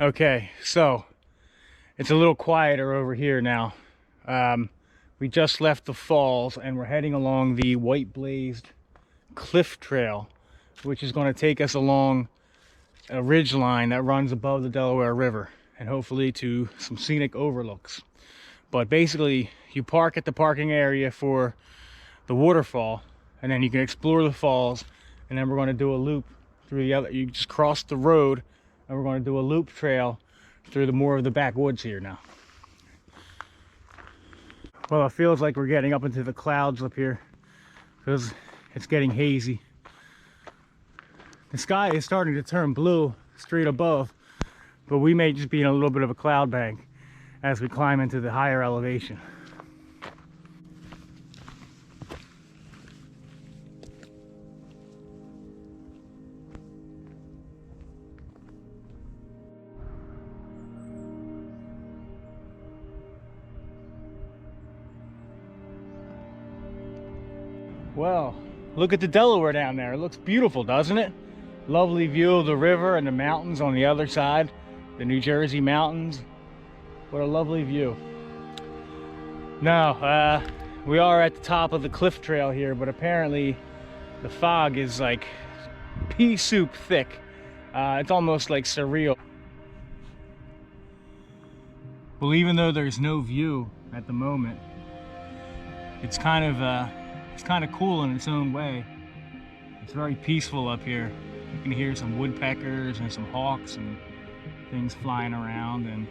Okay, so it's a little quieter over here now. We just left the falls and we're heading along the white blazed cliff trail, which is going to take us along a ridge line that runs above the Delaware River and hopefully to some scenic overlooks. But basically, you park at the parking area for the waterfall, and then you can explore the falls, and then we're going to do a loop through the other. You just cross the road, and we're going to do a loop trail through the more of the backwoods here now. Well, it feels like we're getting up into the clouds up here because it's getting hazy. The sky is starting to turn blue straight above, but we may just be in a little bit of a cloud bank as we climb into the higher elevation. Well, look at the Delaware down there. It looks beautiful, doesn't it? Lovely view of the river and the mountains on the other side, the New Jersey mountains. What a lovely view. Now, we are at the top of the cliff trail here, but apparently the fog is like pea soup thick. It's almost like surreal. Well, even though there's no view at the moment, it's kind of cool in its own way. It's very peaceful up here. You can hear some woodpeckers and some hawks and things flying around, and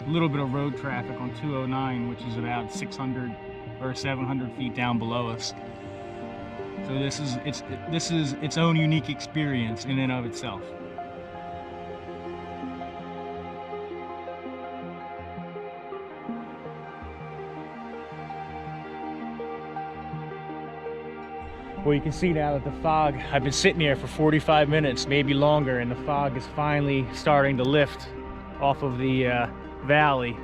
a little bit of road traffic on 209, which is about 600 or 700 feet down below us. So this is its own unique experience in and of itself. Well, you can see now that the fog, I've been sitting here for 45 minutes, maybe longer, and the fog is finally starting to lift off of the valley,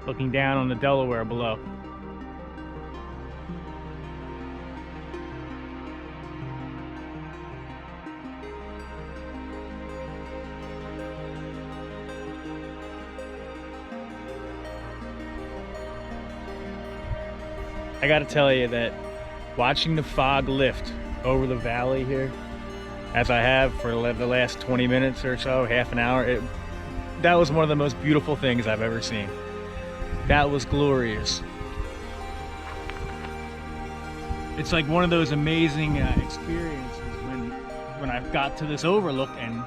looking down on the Delaware below. I gotta tell you that watching the fog lift over the valley here, as I have for the last 20 minutes or so, half an hour, that was one of the most beautiful things I've ever seen. That was glorious. It's like one of those amazing experiences when I got to this overlook, and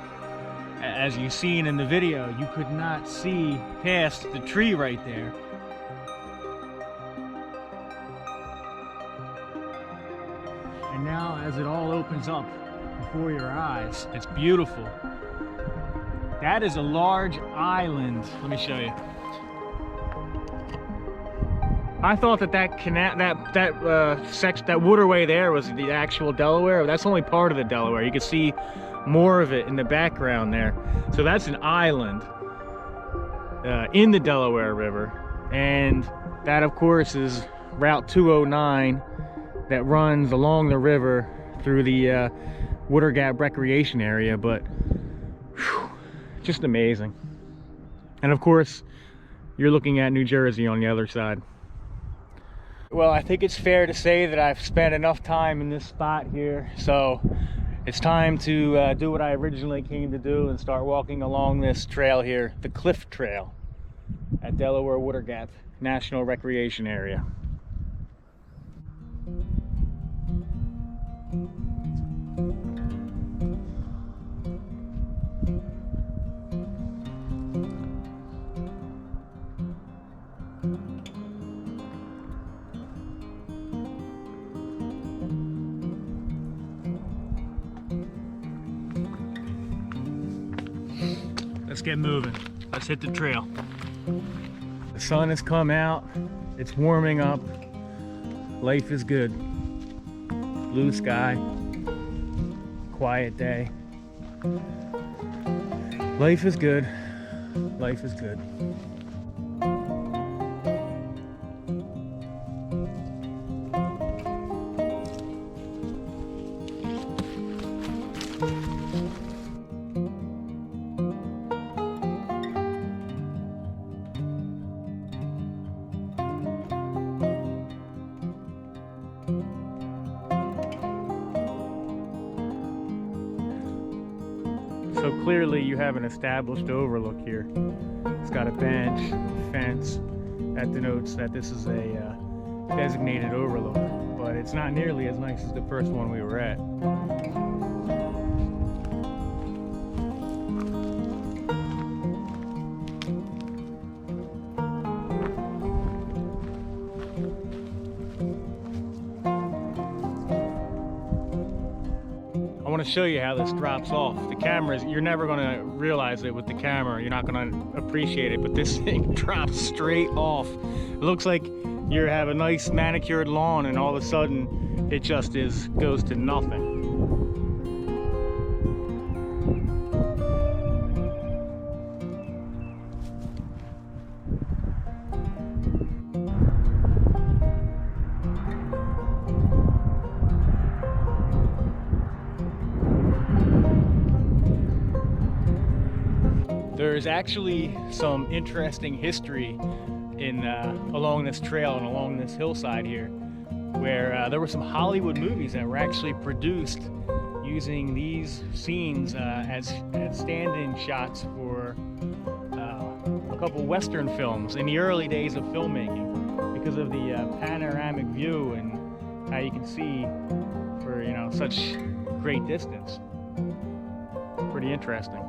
as you've seen in the video, you could not see past the tree right there. And now as it all opens up before your eyes, it's beautiful. That is a large island. Let me show you. I thought that waterway there was the actual Delaware. That's only part of the Delaware. You can see more of it in the background there. So that's an island in the Delaware River, and that of course is Route 209 that runs along the river through the Water Gap recreation area. But whew, just amazing. And of course, you're looking at New Jersey on the other side. Well, I think it's fair to say that I've spent enough time in this spot here, so it's time to do what I originally came to do and start walking along this trail here, the Cliff Trail at Delaware Water Gap National Recreation Area. Let's get moving. Let's hit the trail. The sun has come out. It's warming up. Life is good. Blue sky. Quiet day. Life is good. Life is good. So clearly you have an established overlook here. It's got a bench, fence, that denotes that this is a designated overlook, but it's not nearly as nice as the first one we were at. I want to show you how this drops off. The cameras, you're never going to realize it with the camera. You're not going to appreciate it, but this thing drops straight off. It looks like you have a nice manicured lawn and all of a sudden it just goes to nothing. There's actually some interesting history along this trail and along this hillside here, where there were some Hollywood movies that were actually produced using these scenes as stand-in shots for a couple Western films in the early days of filmmaking, because of the panoramic view and how you can see for such great distance. Pretty interesting.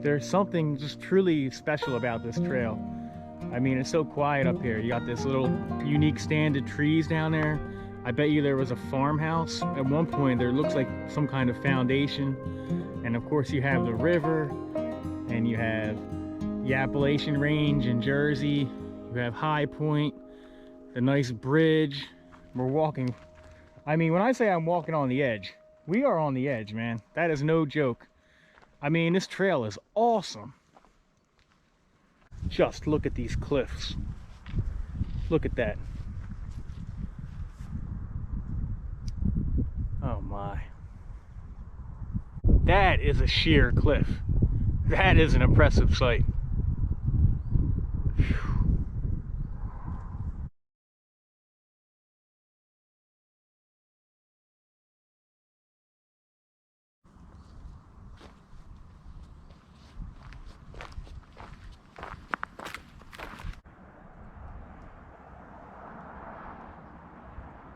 There's something just truly special about this trail. I mean, it's so quiet up here. You got this little unique stand of trees down there. I bet you there was a farmhouse at one point. There looks like some kind of foundation. And of course you have the river, and you have the Appalachian Range in Jersey. You have High Point, the nice bridge. We're walking. I mean, when I say I'm walking on the edge, we are on the edge, man. That is no joke. I mean, this trail is awesome. Just look at these cliffs. Look at that. Oh my. That is a sheer cliff. That is an impressive sight. Whew.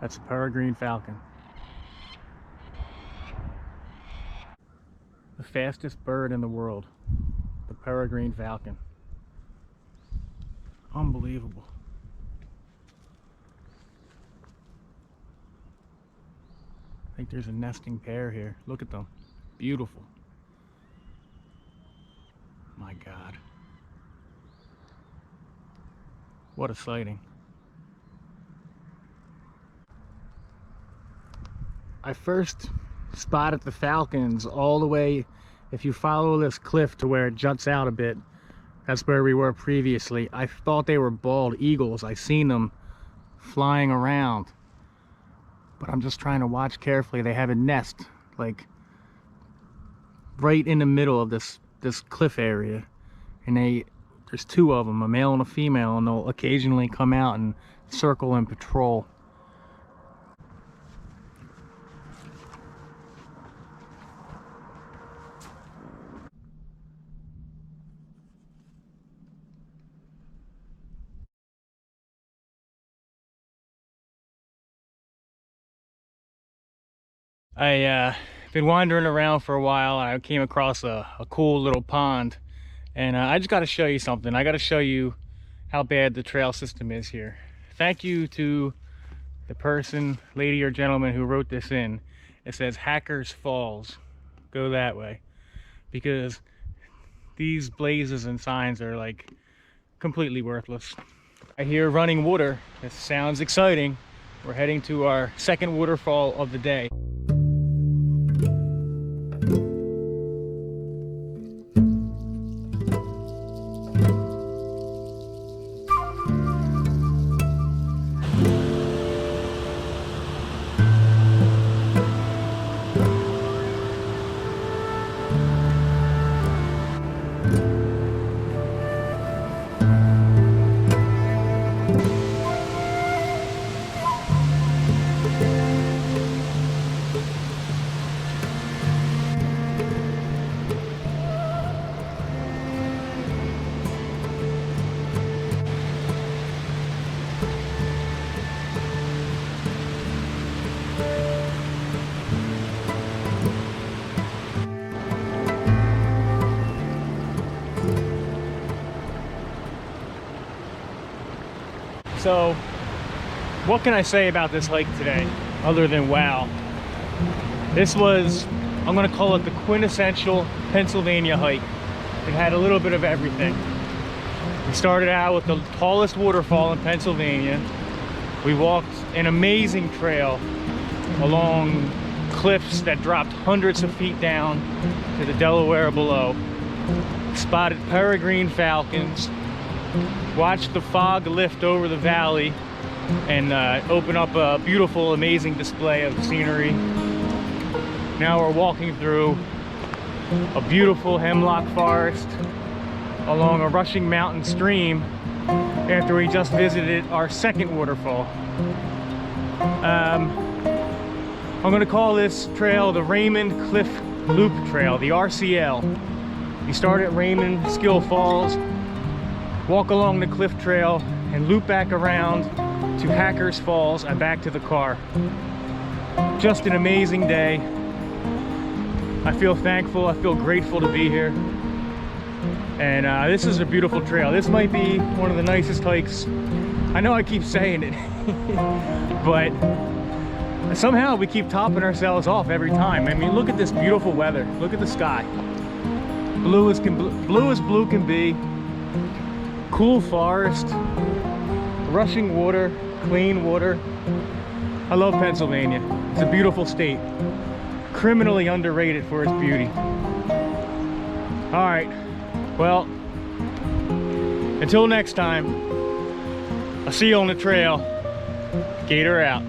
That's a peregrine falcon. The fastest bird in the world. The peregrine falcon. Unbelievable. I think there's a nesting pair here. Look at them. Beautiful. My God. What a sighting. I first spotted the falcons all the way, if you follow this cliff to where it juts out a bit, that's where we were previously. I thought they were bald eagles. I seen them flying around, but I'm just trying to watch carefully. They have a nest like right in the middle of this cliff area, and there's two of them, a male and a female, and they'll occasionally come out and circle and patrol. I been wandering around for a while, and I came across a cool little pond, and I just got to show you something. I got to show you how bad the trail system is here. Thank you to the person, lady or gentleman, who wrote this in. It says Hackers Falls. Go that way, because these blazes and signs are like completely worthless. I hear running water. This sounds exciting. We're heading to our second waterfall of the day. So, what can I say about this hike today, other than wow? This was, I'm gonna call it the quintessential Pennsylvania hike. It had a little bit of everything. We started out with the tallest waterfall in Pennsylvania. We walked an amazing trail along cliffs that dropped hundreds of feet down to the Delaware below. Spotted peregrine falcons. Watched the fog lift over the valley and open up a beautiful, amazing display of scenery. Now we're walking through a beautiful hemlock forest along a rushing mountain stream after we just visited our second waterfall. I'm going to call this trail the Raymond Cliff Loop Trail, the RCL. You start at Raymond Skill Falls, walk along the cliff trail, and loop back around to Hackers Falls and back to the car. Just an amazing day. I feel thankful, I feel grateful to be here. And this is a beautiful trail. This might be one of the nicest hikes. I know I keep saying it, but somehow we keep topping ourselves off every time. I mean, look at this beautiful weather. Look at the sky. Blue as blue can be. Cool forest, rushing water, clean water. I love Pennsylvania. It's a beautiful state. Criminally underrated for its beauty. All right, well, until next time, I'll see you on the trail. Gator out.